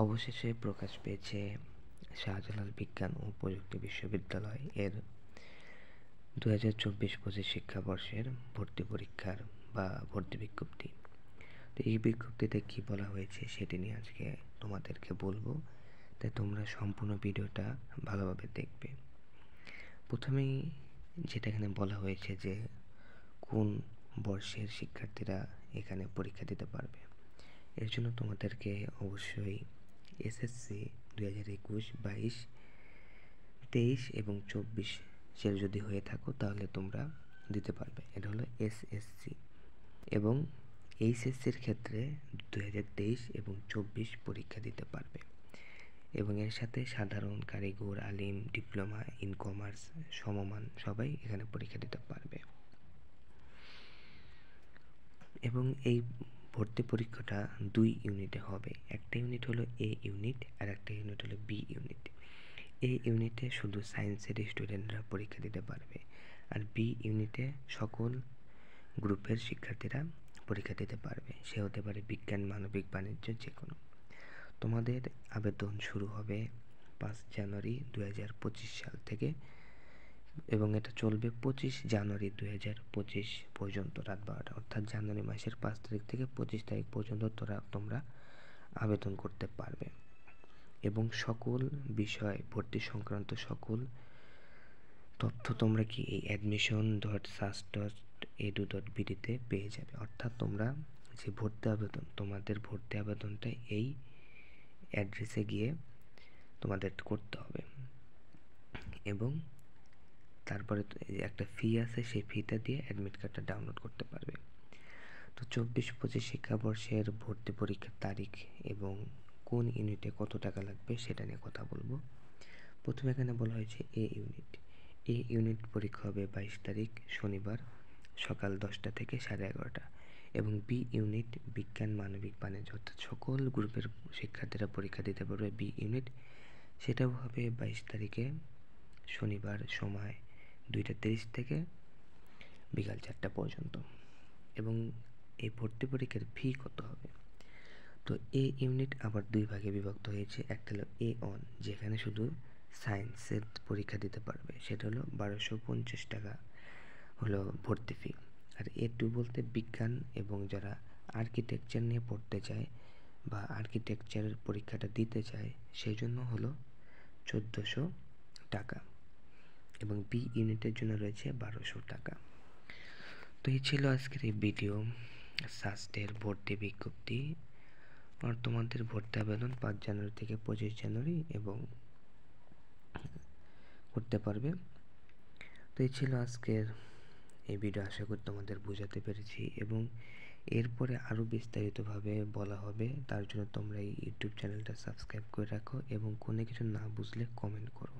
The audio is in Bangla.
অবশেষে প্রকাশ পেয়েছে শাহজালাল বিজ্ঞান ও প্রযুক্তি বিশ্ববিদ্যালয় এর 2024-25 শিক্ষাবর্ষের ভর্তি পরীক্ষার বা ভর্তি বিজ্ঞপ্তি। তো এই বিজ্ঞপ্তিতে কী বলা হয়েছে সেটি নিয়ে আজকে তোমাদেরকে বলবো, তাই তোমরা সম্পূর্ণ ভিডিওটা ভালোভাবে দেখবে। প্রথমেই যেটা এখানে বলা হয়েছে যে কোন বর্ষের শিক্ষার্থীরা এখানে পরীক্ষা দিতে পারবে। এর জন্য তোমাদেরকে অবশ্যই এসএসসি 2021, 22, 23 এবং 24 যদি হয়ে থাকো তাহলে তোমরা দিতে পারবে। এটা হলো এসএসসি। এবং এইচএসসির ক্ষেত্রে 2023 এবং 24 পরীক্ষা দিতে পারবে। এবং এর সাথে সাধারণ, কারিগর, আলিম, ডিপ্লোমা ইন কমার্স, সমমান সবাই এখানে পরীক্ষা দিতে পারবে। এবং এই ভর্তি পরীক্ষাটা 2 ইউনিটে হবে। একটা ইউনিট হলো এ ইউনিট আর একটা ইউনিট হলো বি ইউনিট। এ ইউনিটে শুধু সায়েন্সের স্টুডেন্টরা পরীক্ষা দিতে পারবে, আর বি ইউনিটে সকল গ্রুপের শিক্ষার্থীরা পরীক্ষা দিতে পারবে। সে হতে পারে বিজ্ঞান, মানবিক, বাণিজ্য, যে কোনো। তোমাদের আবেদন শুরু হবে 5 জানুয়ারি 2025 সাল থেকে এবং এটা চলবে 25 জানুয়ারি 2025 পর্যন্ত রাত 12টা। অর্থাৎ জানুয়ারি মাসের 5 তারিখ থেকে 25 তারিখ পর্যন্ত তোমরা আবেদন করতে পারবে। এবং সকল বিষয় ভর্তি সংক্রান্ত সকল তথ্য তোমরা কি এই admission.sas.edu.bd-তে পেয়ে যাবে। অর্থাৎ তোমরা যে তোমাদের ভর্তি আবেদনটা এই অ্যাড্রেসে গিয়ে তোমাদের করতে হবে। এবং তারপরে একটা ফি আছে, সেই ফিটা দিয়ে অ্যাডমিট কার্ডটা ডাউনলোড করতে পারবে। তো 24-25 শিক্ষাবর্ষের ভর্তি পরীক্ষার তারিখ এবং কোন ইউনিটে কত টাকা লাগবে সেটা নিয়ে কথা বলবো। প্রথমে এখানে বলা হয়েছে এ ইউনিট। এ ইউনিট পরীক্ষা হবে 22 তারিখ শনিবার সকাল 10টা থেকে 11:30। এবং বি ইউনিট বিজ্ঞান, মানবিক, বাণিজ্য অর্থাৎ সকল গ্রুপের শিক্ষার্থীরা পরীক্ষা দিতে পারবে বি ইউনিট। সেটাও হবে 22 তারিখে শনিবার সময় 2:30 থেকে বিকাল 4টা পর্যন্ত। এবং এই ভর্তি পরীক্ষার ফি কত হবে? তো এ ইউনিট আবার 2 ভাগে বিভক্ত হয়েছে। একটা হলো এ অন, যেখানে শুধু সায়েন্সের পরীক্ষা দিতে পারবে, সেটা হলো 1250 টাকা হলো ভর্তি ফি। আর এ টু বলতে বিজ্ঞান এবং যারা আর্কিটেকচার নিয়ে পড়তে চায় বা আর্কিটেকচারের পরীক্ষাটা দিতে চায় সেই জন্য হলো 1400 টাকা। এবং বি ইউনিটের জন্য রয়েছে 1200 টাকা। তো এই ছিল আজকের এই ভিডিও, সাস্টের ভর্তি বিজ্ঞপ্তি। আর তোমাদের ভর্তি আবেদন 5 জানুয়ারি থেকে 25 জানুয়ারি এবং করতে পারবে। তো এই ছিল আজকের এই ভিডিও। আশা করি তোমাদের বোঝাতে পেরেছি এবং এরপরে আরও বিস্তারিতভাবে বলা হবে। তার জন্য তোমরা এই ইউটিউব চ্যানেলটা সাবস্ক্রাইব করে রাখো এবং কোনো কিছু না বুঝলে কমেন্ট করো।